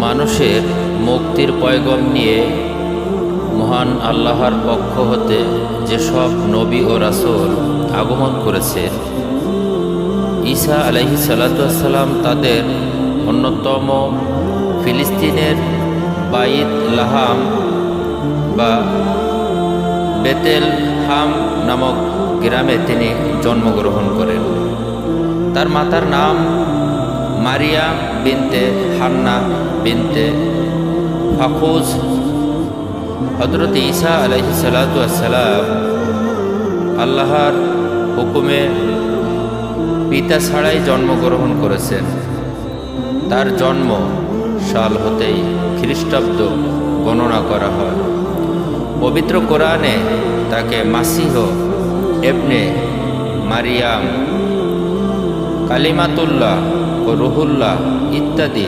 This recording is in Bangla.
মানুষের মুক্তির পয়গম নিয়ে মহান আল্লাহর পক্ষ হতে যেসব নবী ও রাসূল আগমন করেছে, ঈসা আলাইহিস সালাতু ওয়াস সালাম তাদের অন্যতম ফিলিস্তিনের বাইত লাহাম বা বেতেলহাম নামক গ্রামে তিনি জন্মগ্রহণ করেন। তার মাতার নাম মারিয়াম বিনতে হান্না বিনতে ফাখুজ। হযরত ঈসা আলাইহিস সালাতু ওয়াস সালাম আল্লাহর হুকুমে পিতা ছাড়াই জন্মগ্রহণ করেছেন। তার জন্ম সাল হতেই খ্রিস্টাব্দ গণনা করা হয়। পবিত্র কোরআনে তাকে মাসিহ ইবনে মারিয়াম, কালিমাতুল্লাহ ও রুহুল্লাহ ইত্যাদি